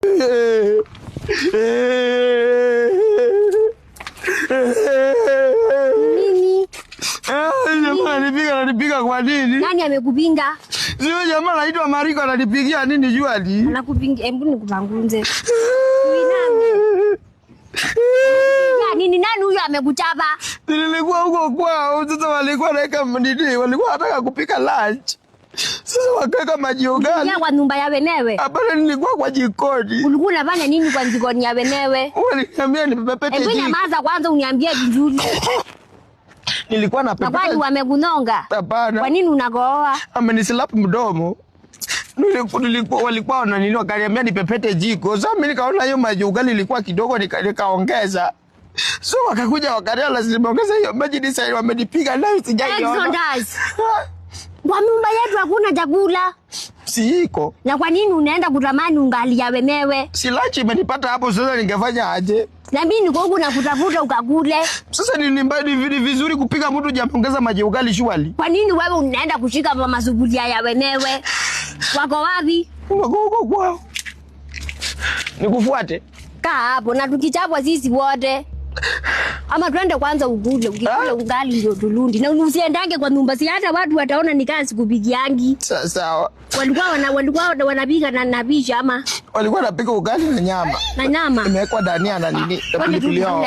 Nini? Jamaa ananipiga kwa nini? Nani amekupinga? Sio jamaa anaitwa Mariko ananipigia nini juali? Anakupinga, hebu nikupangunze. Nini nani huyo amekuchapa? Nilikuwa huko kwao, sasa walikuwa naeka mdidi, walikuwa wanataka kupika lunch. Sasa wakaweka maji ugali. Kwa nyumba ya wenyewe? Hapana, nilikuwa kwa jikoni. Ulikuwa unafanya nini kwa jikoni ya wenyewe? Waliniambia nipepete jiko. Hebu nyamaza kwanza uniambie vizuri. Nilikuwa napepeta. Na kwani wamekunonga? Hapana. Kwa nini unakohoa? Amenislap mdomo. Walikuwa wananini wakaniambia nipepete jiko. Sasa mimi nikaona hiyo maji ugali ilikuwa kidogo nikaongeza. So wakakuja wakania lazima ongeza hiyo maji ni sasa wamenipiga nayo sijaiona. Exodus. Kwa nyumba yetu hakuna chakula. Si iko. Na kwa nini unaenda kutamani ungali ya wenyewe? Si lunch imenipata hapo sasa ningefanya aje? Na mimi niko huku nakutafuta ukakule. Sasa ni vizuri kupika mtu jampongeza maji ugali shwali. Kwa nini wewe unaenda kushika masufuria ya wenyewe? Wako wapi? Wako kwao. Nikufuate. Kaa hapo na tukichapwa sisi wote. Ama twende kwanza ukule, ukikula ugali ndio tulundi. Na usiendange kwa nyumba, si hata watu wataona ni kazi kupigiangi. Sawa. Walikuwa wanapika na napisha ama walikuwa wanapika ugali na nyama. Na nyama imewekwa dania na nini? Wende tulio.